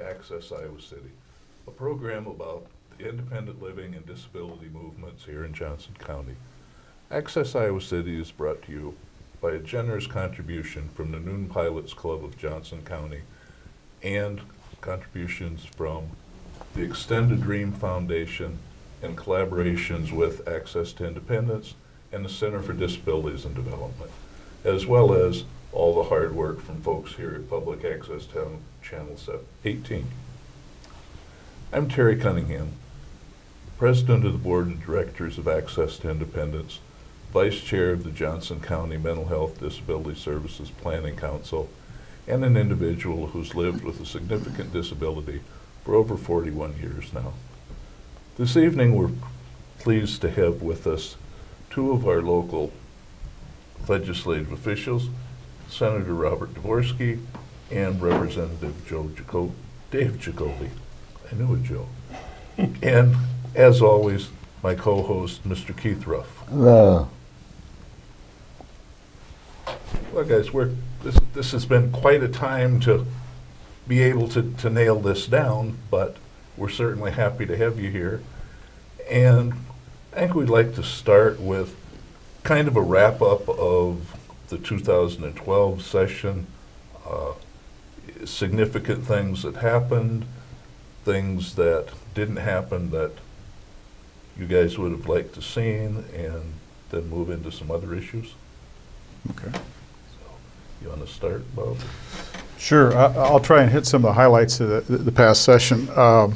Access Iowa City, a program about the independent living and disability movements here in Johnson County. Access Iowa City is brought to you by a generous contribution from the Noon Pilots Club of Johnson County and contributions from the Extended Dream Foundation and collaborations with Access to Independence and the Center for Disabilities and Development, as well as all the hard work from folks here at Public Access Channel 18. I'm Terry Cunningham, President of the Board of Directors of Access to Independence, Vice Chair of the Johnson County Mental Health Disability Services Planning Council, and an individual who's lived with a significant disability for over 41 years now. This evening we're pleased to have with us two of our local legislative officials, Senator Robert Dvorsky and Representative Dave Jacoby. I knew it, Joe. And as always, my co-host, Mr. Keith Ruff. Hello. Well, guys, this has been quite a time to be able to nail this down, but we're certainly happy to have you here. And I think we'd like to start with kind of a wrap-up of the 2012 session, significant things that happened, things that didn't happen that you guys would have liked to seen, and then move into some other issues. Okay. So, you want to start, Bob? Sure. I'll try and hit some of the highlights of the past session. I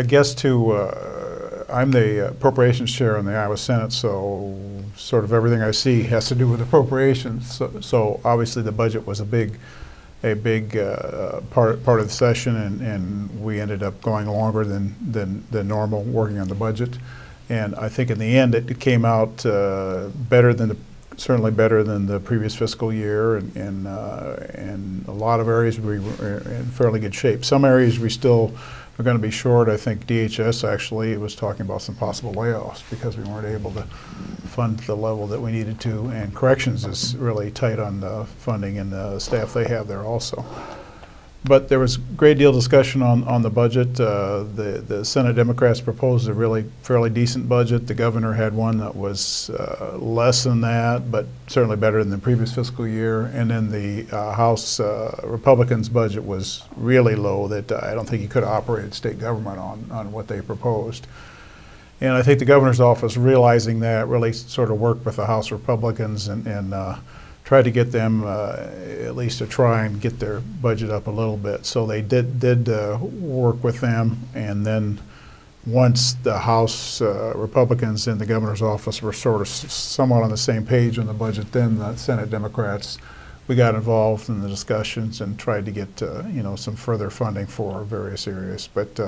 guess I'm the appropriations chair in the Iowa Senate, so sort of everything I see has to do with appropriations. So obviously the budget was a big part of the session, and we ended up going longer than normal working on the budget. And I think in the end it came out certainly better than the previous fiscal year, and a lot of areas we were in fairly good shape. Some areas we still are going to be short. I think DHS actually was talking about some possible layoffs because we weren't able to fund the level that we needed to, and corrections is really tight on the funding and the staff they have there also. But there was a great deal of discussion on the budget. The Senate Democrats proposed a really fairly decent budget. The governor had one that was less than that, but certainly better than the previous fiscal year. And then the House Republicans' budget was really low, that I don't think you could have operated state government on what they proposed. And I think the governor's office, realizing that, really sort of worked with the House Republicans and tried to get them at least to try and get their budget up a little bit. So they did work with them, and then once the House Republicans and the governor's office were sort of somewhat on the same page on the budget, then the Senate Democrats, we got involved in the discussions and tried to get some further funding for various areas. But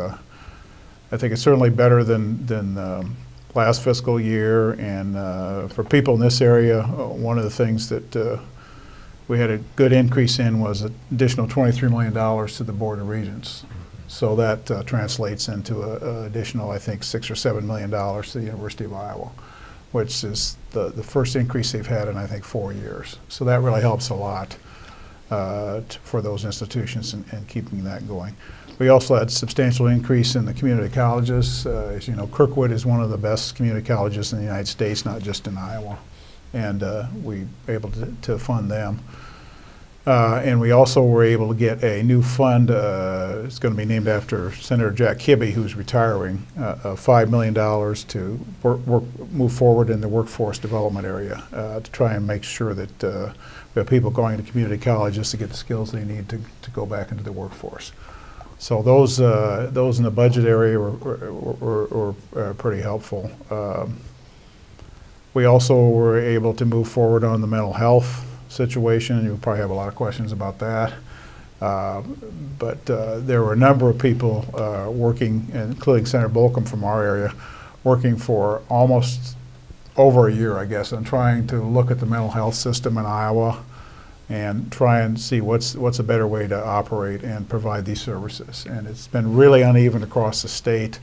I think it's certainly better than last fiscal year, and for people in this area, one of the things that we had a good increase in was an additional $23 million to the Board of Regents. So that translates into an additional, I think, $6 or $7 million to the University of Iowa, which is the first increase they've had in, I think, 4 years. So that really helps a lot for those institutions and keeping that going. We also had substantial increase in the community colleges. As you know, Kirkwood is one of the best community colleges in the United States, not just in Iowa. And we were able to fund them. And we also were able to get a new fund. It's going to be named after Senator Jacoby, who's retiring, of $5 million to move forward in the workforce development area to try and make sure that we have people going to community colleges to get the skills they need to go back into the workforce. So those in the budget area were pretty helpful. We also were able to move forward on the mental health situation. You'll probably have a lot of questions about that. But there were a number of people working, including Senator Bolcom from our area, working for almost over a year, I guess, on trying to look at the mental health system in Iowa and try and see what's a better way to operate and provide these services. And it's been really uneven across the state.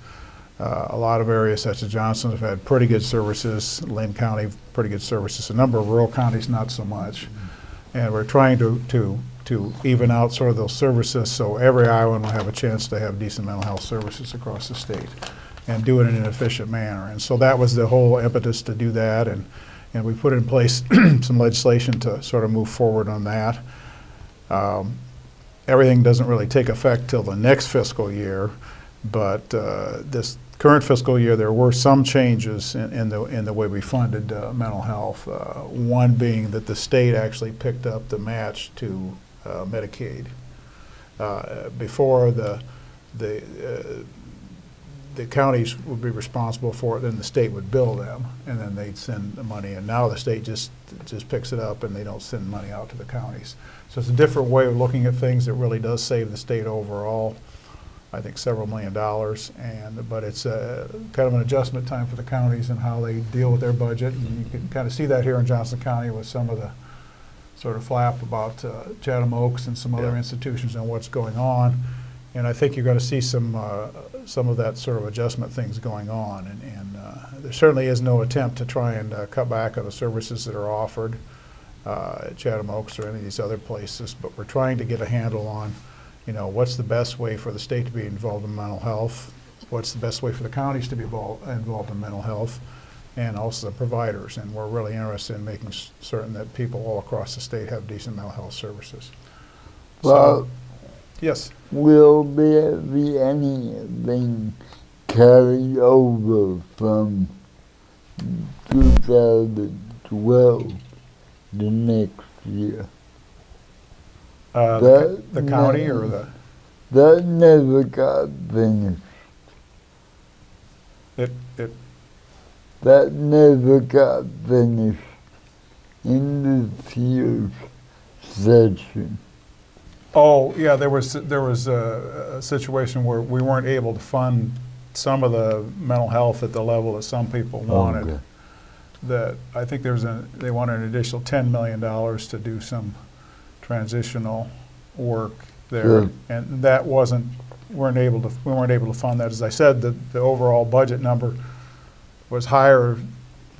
A lot of areas such as Johnson have had pretty good services, Lynn County, pretty good services. A number of rural counties, not so much. And we're trying to even out sort of those services so every Iowan will have a chance to have decent mental health services across the state and do it in an efficient manner. And so that was the whole impetus to do that. And we put in place some legislation to sort of move forward on that. Everything doesn't really take effect till the next fiscal year, but this current fiscal year there were some changes in the way we funded mental health. One being that the state actually picked up the match to Medicaid. Before the counties would be responsible for it, then the state would bill them, and then they'd send the money. And now the state just picks it up, and they don't send money out to the counties. So it's a different way of looking at things that really does save the state overall, I think several $1 million. But it's kind of an adjustment time for the counties and how they deal with their budget. And you can kind of see that here in Johnson County with some of the sort of flap about Chatham Oaks and some other institutions and what's going on. And I think you're going to see some of that sort of adjustment things going on. And there certainly is no attempt to try and cut back on the services that are offered at Chatham Oaks or any of these other places. But we're trying to get a handle on, what's the best way for the state to be involved in mental health, what's the best way for the counties to be involved in mental health, and also the providers. And we're really interested in making certain that people all across the state have decent mental health services. Well, yes. Will there be anything carried over from 2012 the next year? The county or the? That never got finished. That never got finished in this year's session. Oh, yeah, there was a situation where we weren't able to fund some of the mental health at the level that some people wanted. Okay. That I think they wanted an additional $10 million to do some transitional work there, Sure. and that we weren't able to fund that. As I said, the overall budget number was higher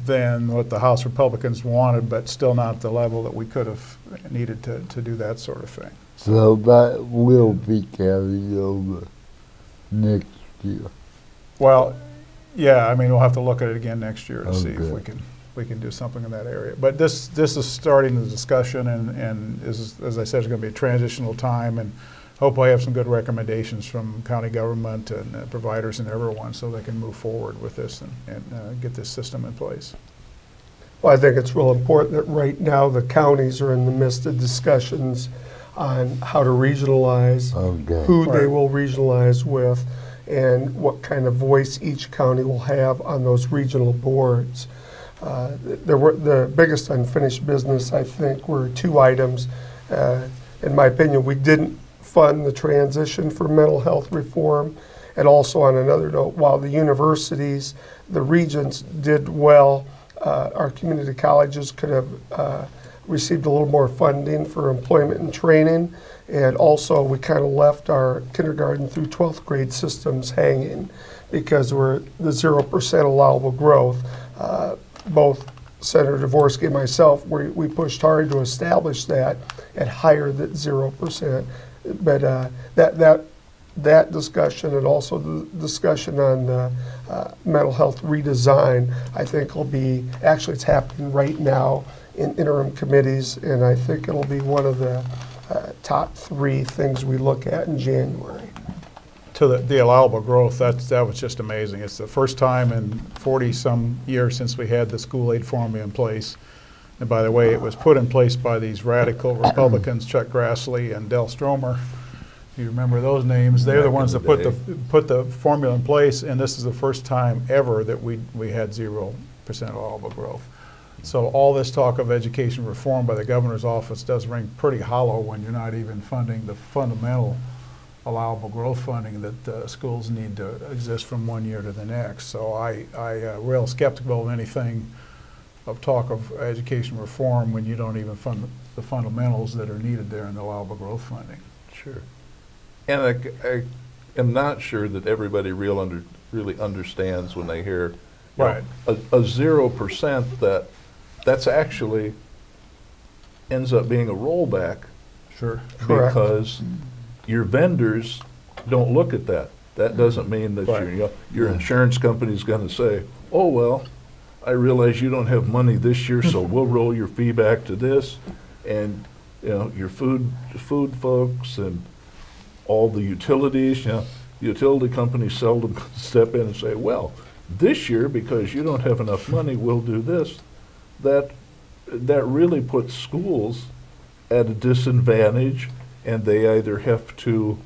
than what the House Republicans wanted, but still not the level that we could have needed to do that sort of thing. So that will be carried over next year. Well, yeah, I mean, we'll have to look at it again next year to see if Okay. we can do something in that area. But this is starting the discussion, and as I said, it's going to be a transitional time, and hopefully have some good recommendations from county government and providers and everyone so they can move forward with this and get this system in place. Well, I think it's real important that right now the counties are in the midst of discussions on how to regionalize, Okay. who they Right. will regionalize with, and what kind of voice each county will have on those regional boards. The biggest unfinished business, I think, were two items. In my opinion, we didn't fund the transition for mental health reform. And also on another note, while the universities, the regions did well, our community colleges could have received a little more funding for employment and training. And also we kind of left our kindergarten through 12th grade systems hanging because we're the 0% allowable growth. Both Senator Dvorsky and myself, we pushed hard to establish that at higher than 0%. But that discussion and also the discussion on mental health redesign, I think will be, actually it's happening right now in interim committees, and I think it'll be one of the top 3 things we look at in January. To the allowable growth, that was just amazing. It's the first time in 40-some years since we had the school aid formula in place. And by the way, it was put in place by these radical Republicans, Chuck Grassley and Del Stromer. You remember those names? They're the Back ones in that the put the formula in place, and this is the first time ever that we had 0% allowable growth. So all this talk of education reform by the governor's office does ring pretty hollow when you're not even funding the fundamental allowable growth funding that schools need to exist from one year to the next. So I real skeptical of anything of talk of education reform when you don't even fund the fundamentals that are needed there in the allowable growth funding. Sure. And I am not sure that everybody really understands when they hear Right. a 0% that's actually ends up being a rollback. Sure. Correct. Because your vendors don't look at that. That doesn't mean that Right. your insurance company's going to say, oh, well, I realize you don't have money this year, so we'll roll your fee back to this. And, your food folks and all the utilities, the utility companies seldom step in and say, well, this year, because you don't have enough money, we'll do this. That really puts schools at a disadvantage, and they either have to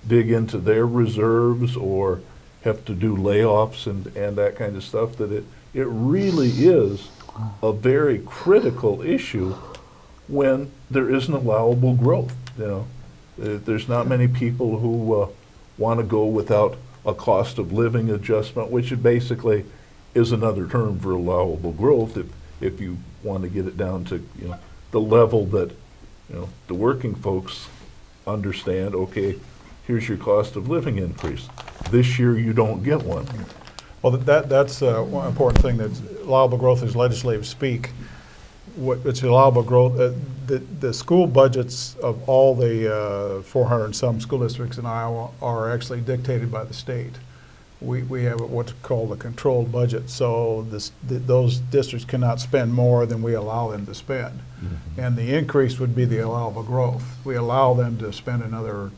dig into their reserves or have to do layoffs and that kind of stuff. That it really is a very critical issue when there isn't allowable growth. There's not many people who want to go without a cost of living adjustment, which basically is another term for allowable growth. If you want to get it down to the level that the working folks understand, okay, here's your cost of living increase. This year you don't get one. Well, that's one important thing. That allowable growth is legislative speak. It's allowable growth. The school budgets of all the 400 and some school districts in Iowa are actually dictated by the state. We have what's called a controlled budget, so those districts cannot spend more than we allow them to spend. Mm-hmm. And the increase would be the allowable growth. We allow them to spend another,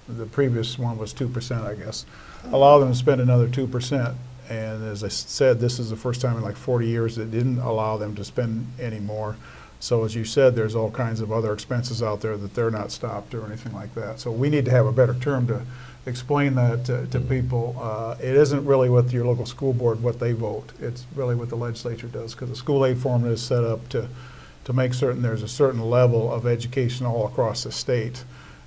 the previous one was 2%, I guess. Allow them to spend another 2%. And as I said, this is the first time in like 40 years that didn't allow them to spend any more. So as you said, there's all kinds of other expenses out there that they're not stopped or anything like that. So we need to have a better term to explain that to people. It isn't really with your local school board what they vote. It's really what the legislature does, because the school aid formula is set up to make certain there's a certain level of education all across the state,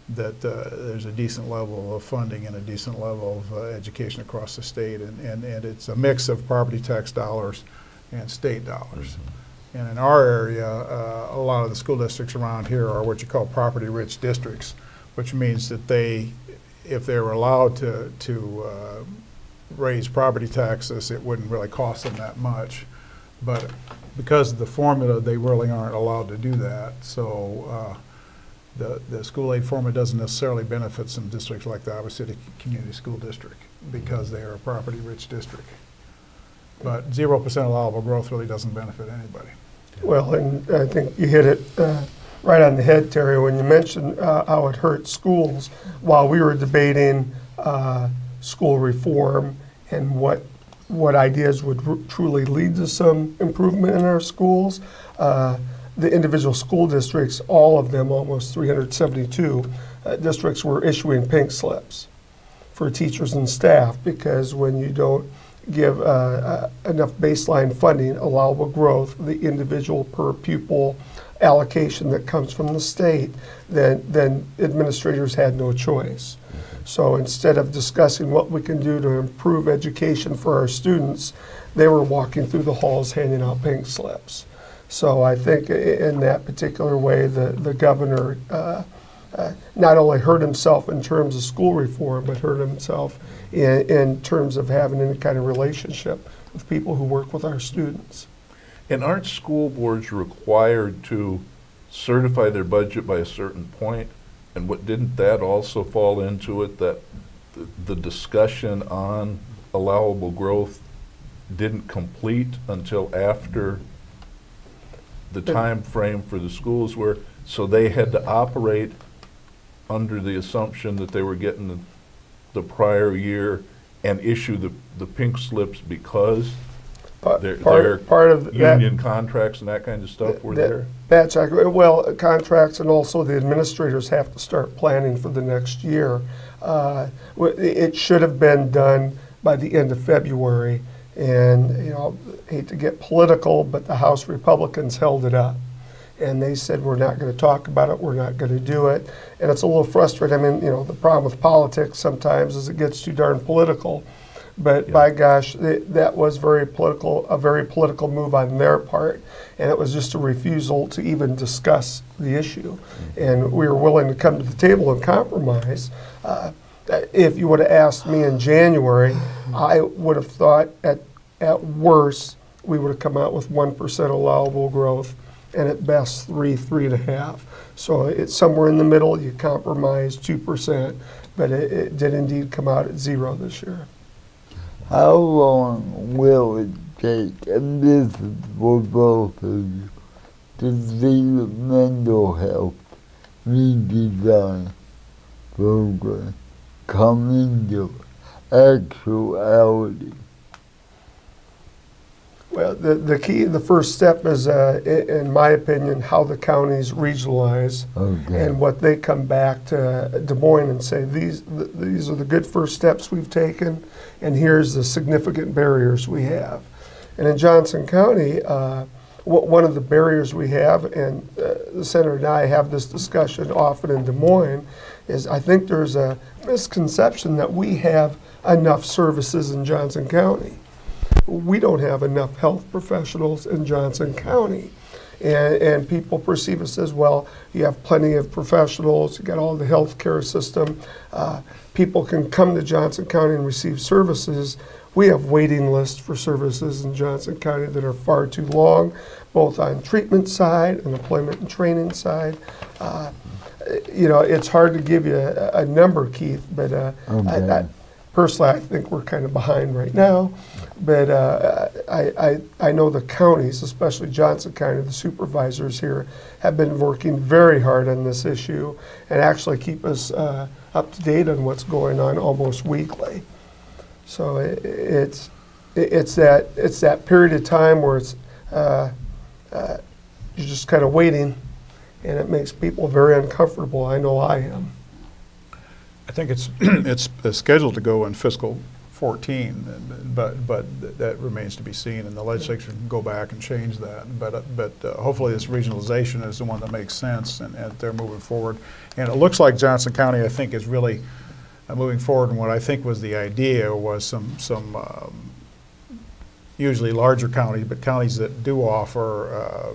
that there's a decent level of funding and a decent level of education across the state, and it's a mix of property tax dollars and state dollars. Mm-hmm. And in our area, a lot of the school districts around here are what you call property-rich districts, which means that if they were allowed to raise property taxes, it wouldn't really cost them that much. But because of the formula, they really aren't allowed to do that. So the school aid formula doesn't necessarily benefit some districts like the Iowa City Community School District because they are a property-rich district. But 0% allowable growth really doesn't benefit anybody. Well, and I think you hit it right on the head, Terry, when you mentioned how it hurts schools. While we were debating school reform and what ideas would truly lead to some improvement in our schools, the individual school districts, all of them, almost 372 districts, were issuing pink slips for teachers and staff, because when you don't give enough baseline funding, allowable growth, the individual per pupil allocation that comes from the state, then administrators had no choice. So instead of discussing what we can do to improve education for our students, they were walking through the halls handing out pink slips. So I think in that particular way, the governor not only hurt himself in terms of school reform, but hurt himself in terms of having any kind of relationship with people who work with our students. And aren't school boards required to certify their budget by a certain point? And didn't that also fall into it, that the discussion on allowable growth didn't complete until after the time frame for the schools were, so they had to operate under the assumption that they were getting the prior year and issue the pink slips because Their Part of that. union contracts and that kind of stuff were there? That's accurate. Well, contracts, and also the administrators have to start planning for the next year. It should have been done by the end of February, and hate to get political, but the House Republicans held it up. And they said, we're not going to talk about it, we're not going to do it. And it's a little frustrating. I mean, the problem with politics sometimes is it gets too darn political. But Yeah. by gosh, that was a very political move on their part. And it was just a refusal to even discuss the issue. And we were willing to come to the table and compromise. If you would have asked me in January, I would have thought at worst, we would have come out with 1% allowable growth, and at best 3.5. So it's somewhere in the middle. You compromise 2%, but it did indeed come out at 0 this year. How long will it take, and this is for both of you, to see the mental health redesign program come into actuality? Well, the first step is, in my opinion, how the counties regionalize, Okay. and what they come back to Des Moines and say, these are the good first steps we've taken, and here's the significant barriers we have. And in Johnson County, one of the barriers we have, and the senator and I have this discussion often in Des Moines, is I think there's a misconception that we have enough services in Johnson County. We don't have enough health professionals in Johnson County. And people perceive us as, well, you have plenty of professionals, you got all the health care system, people can come to Johnson County and receive services. We have waiting lists for services in Johnson County that are far too long, both on treatment side and employment and training side. It's hard to give you a number, Keith, but personally, I think we're kind of behind right now. But I know the counties, especially Johnson County, the supervisors here, have been working very hard on this issue and actually keep us up to date on what's going on almost weekly. So it's that period of time where it's you're just kind of waiting, and it makes people very uncomfortable. I know I am. I think it's scheduled to go in fiscal 14, but that remains to be seen, and the legislature can go back and change that. But hopefully this regionalization is the one that makes sense, and they're moving forward. And it looks like Johnson County, I think, is really moving forward. And what I think was the idea was some usually larger counties, but counties that do offer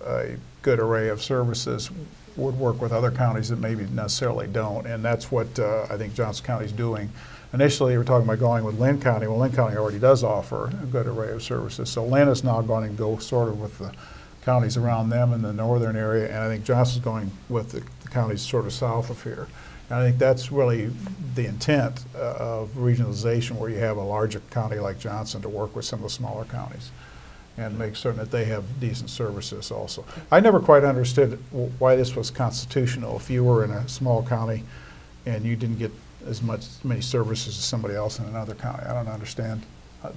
a good array of services would work with other counties that maybe necessarily don't, and that's what I think Johnson County is doing. Initially, we were talking about going with Lynn County. Well, Lynn County already does offer a good array of services, so Lynn is now going to go sort of with the counties around them in the northern area, and I think Johnson's going with the counties sort of south of here. And I think that's really the intent of regionalization, where you have a larger county like Johnson to work with some of the smaller counties and make certain that they have decent services also. I never quite understood why this was constitutional. If you were in a small county and you didn't get as many services as somebody else in another county. I don't understand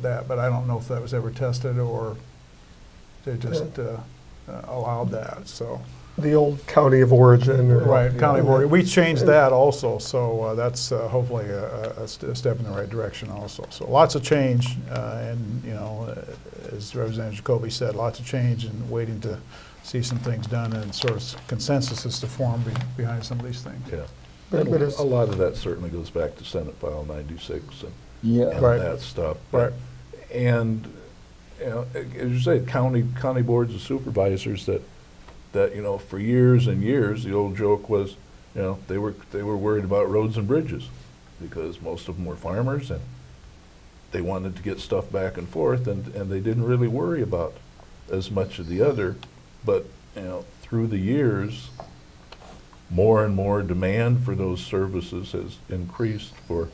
that, but I don't know if that was ever tested or they just allowed that. So The old county of origin. right, county of origin. We changed that also, so that's hopefully a step in the right direction also. So lots of change, and as Representative Jacoby said, lots of change, and waiting to see some things done, and sort of consensus is to form behind some of these things. Yeah. But A lot of that certainly goes back to Senate File 96 and Right. that stuff. Right. And as you say, county boards of supervisors that for years and years, the old joke was, they were worried about roads and bridges because most of them were farmers and they wanted to get stuff back and forth, and they didn't really worry about as much of the other. But through the years, more and more demand for those services has increased for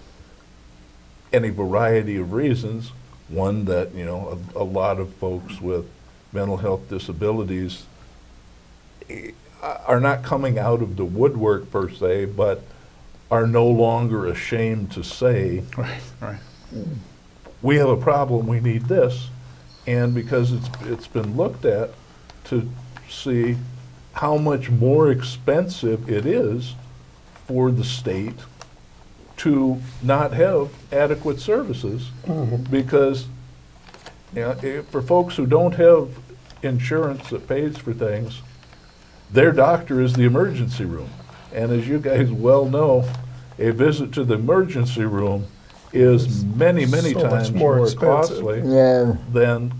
any variety of reasons. One that a lot of folks with mental health disabilities are not coming out of the woodwork per se, but are no longer ashamed to say, Right. we have a problem, we need this. and because it's been looked at to see how much more expensive it is for the state to not have adequate services, because for folks who don't have insurance that pays for things, their doctor is the emergency room. And as you guys well know, a visit to the emergency room is many So much times more more expensive. costly Yeah. than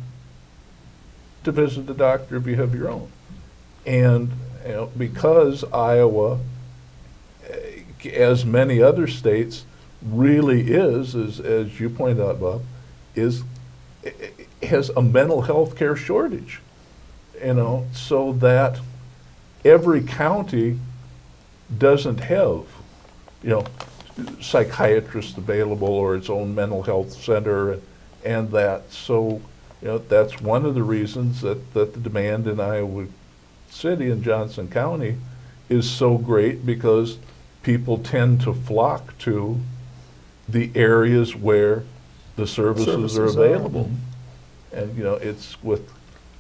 to visit the doctor if you have your own. And because Iowa, as many other states, really as you pointed out, Bob, has a mental health care shortage, so that every county doesn't have, psychiatrists available or its own mental health center, and that. So, that's one of the reasons that the demand in Iowa City and Johnson County is so great, because people tend to flock to the areas where the services are available. And it's with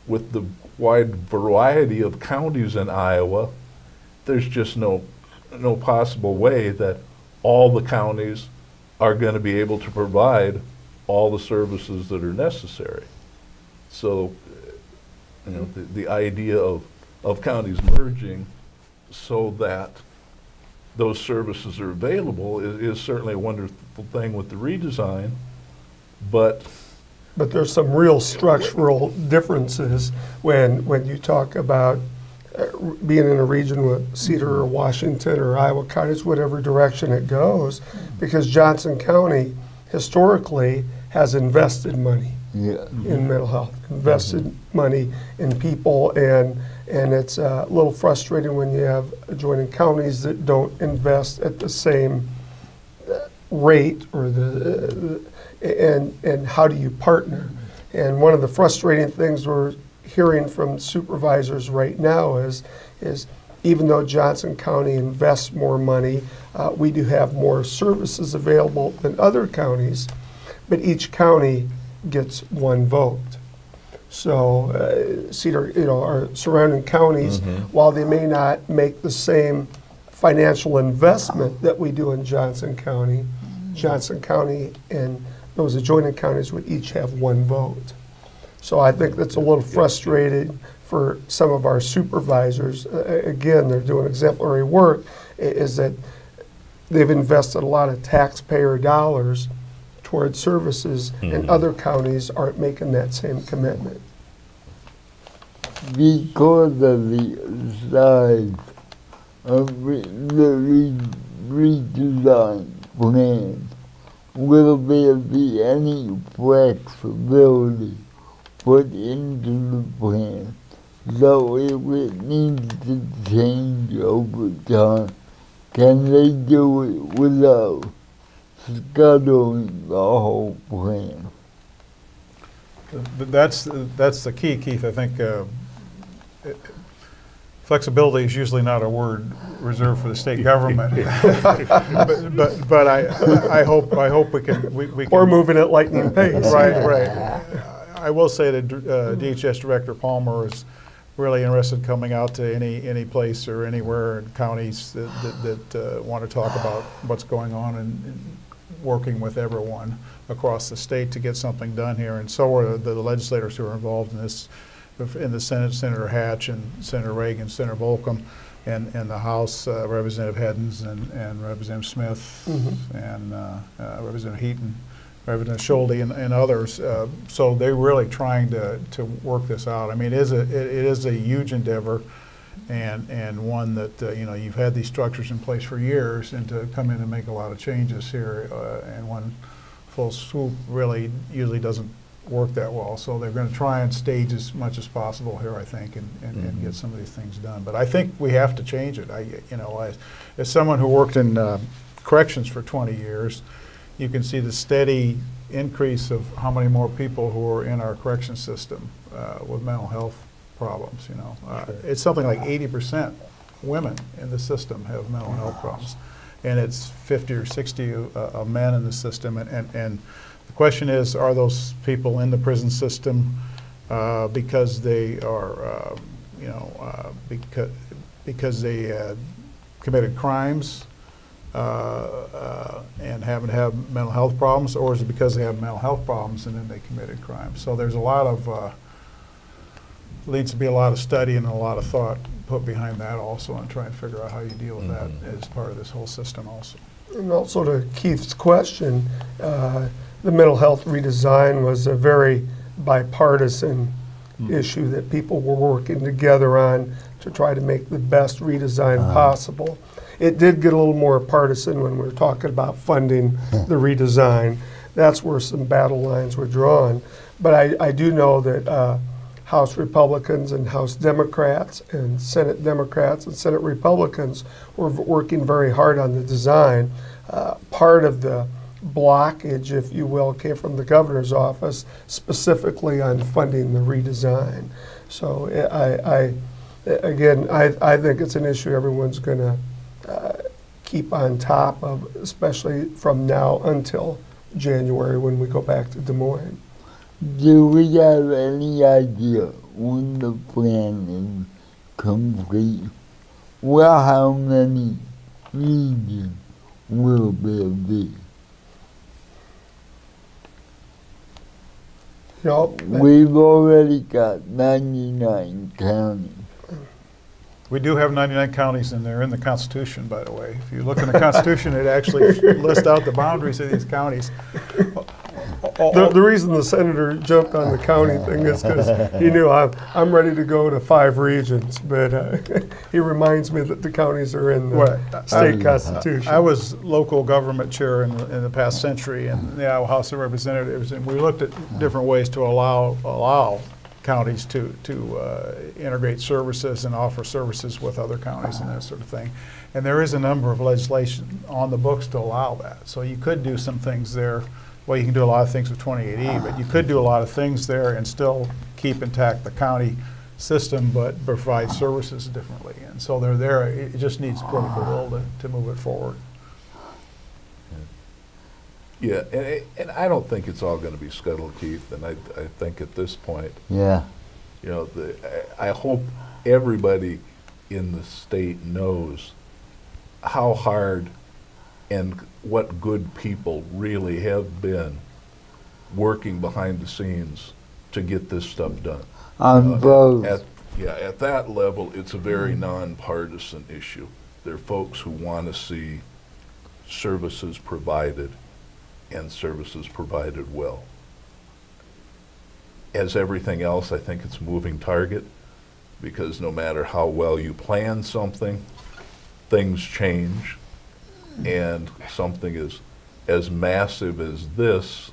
the wide variety of counties in Iowa, there's just no possible way that all the counties are going to be able to provide all the services that are necessary. So, the idea of counties merging so that those services are available is certainly a wonderful thing with the redesign, but there's some real structural differences when you talk about being in a region with Cedar or Washington or Iowa counties, whatever direction it goes, because Johnson County historically has invested money in mental health, invested money in people, and it's a little frustrating when you have adjoining counties that don't invest at the same rate, or and how do you partner? And one of the frustrating things we're hearing from supervisors right now is even though Johnson County invests more money, we do have more services available than other counties, but each county gets one vote. So Cedar, our surrounding counties, while they may not make the same financial investment that we do in Johnson County and those adjoining counties would each have one vote. So I think that's a little frustrating for some of our supervisors. Again, they're doing exemplary work, is that they've invested a lot of taxpayer dollars towards services, and other counties aren't making that same commitment. Because of the size of the redesign plan, will there be any flexibility put into the plan, so if it needs to change over time, can they do it without scuttling the whole plan? That's the key, Keith. I think flexibility is usually not a word reserved for the state government, but I hope we can. Or moving at lightning pace. Right. I will say that DHS Director Palmer is really interested in coming out to any place or anywhere in counties that want to talk about what's going on and working with everyone across the state to get something done here. And so are the legislators who are involved in this. In the Senate, Senator Hatch and Senator Reagan, Senator Volcom, and the House, Representative Heddens and Representative Smith, and Representative Heaton, Representative Schulte, and others. So they're really trying to work this out. I mean, it is a huge endeavor, and one that you've had these structures in place for years, and to come in and make a lot of changes here and one full swoop really usually doesn't work that well. So they're going to try and stage as much as possible here, I think, and get some of these things done. But I think we have to change it. As someone who worked in corrections for 20 years, you can see the steady increase of how many more people who are in our correction system with mental health problems. It's something like 80% women in the system have mental health problems, and it's 50 or 60 men in the system. And the question is, are those people in the prison system because they are, because they committed crimes and happen to have mental health problems, or is it because they have mental health problems and then they committed crimes? So there's a lot of, needs to be a lot of study and a lot of thought put behind that also, and try and figure out how you deal with that as part of this whole system also. And also to Keith's question, the mental health redesign was a very bipartisan issue that people were working together on to try to make the best redesign possible. It did get a little more partisan when we were talking about funding the redesign. That's where some battle lines were drawn. But I do know that House Republicans and House Democrats and Senate Democrats and Senate Republicans were working very hard on the design. Part of the blockage, if you will, came from the governor's office, specifically on funding the redesign. So I think it's an issue everyone's going to keep on top of, especially from now until January when we go back to Des Moines. Do we have any idea when the plan is complete? Well, how many regions will there be? We've already got 99 counties. We do have 99 counties, and they're in the Constitution, by the way. If you look in the Constitution, it actually lists out the boundaries of these counties. The reason the senator jumped on the county thing is because he knew I'm ready to go to 5 regions, but he reminds me that the counties are in the state constitution. I was local government chair in the past century in the Iowa House of Representatives, and we looked at different ways to allow counties to integrate services and offer services with other counties and that sort of thing. And there is a number of legislation on the books to allow that. So you could do some things there. Well, you can do a lot of things with 28E, but you could do a lot of things there and still keep intact the county system, but provide services differently. And so they're there. It just needs political will to move it forward. Yeah, and I don't think it's all going to be scuttled, Keith. And I think at this point, Yeah. you know, I hope everybody in the state knows how hard and what good people really have been working behind the scenes to get this stuff done. On both. At that level, it's a very nonpartisan issue. There are folks who want to see services provided, and services provided well. As everything else, I think it's a moving target, because no matter how well you plan something, things change, and something as massive as this,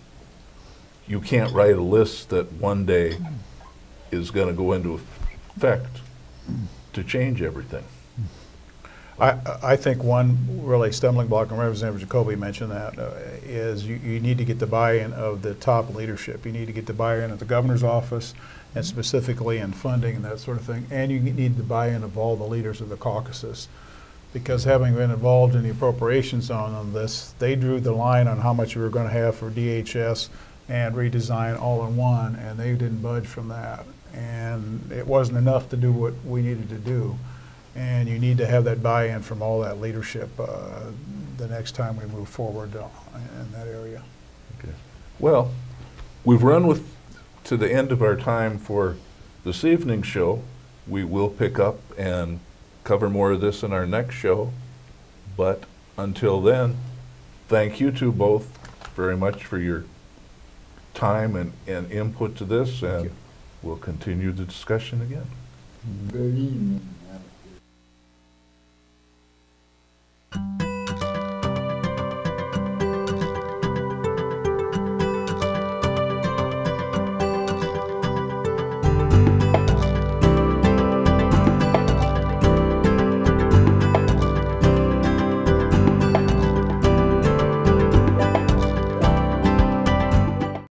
you can't write a list that one day is going to go into effect to change everything. I think one really stumbling block, and Representative Jacoby mentioned that, is you need to get the buy-in of the top leadership. You need to get the buy-in of the governor's office, and specifically in funding and that sort of thing. And you need the buy-in of all the leaders of the caucuses. Because having been involved in the appropriations on this, they drew the line on how much we were going to have for DHS and redesign all in one, and they didn't budge from that. And it wasn't enough to do what we needed to do. And you need to have that buy-in from all that leadership the next time we move forward in that area. Okay. Well, we've run to the end of our time for this evening's show. We will pick up and cover more of this in our next show. But until then, thank you two both very much for your time and input to this, and we'll continue the discussion again. Good evening.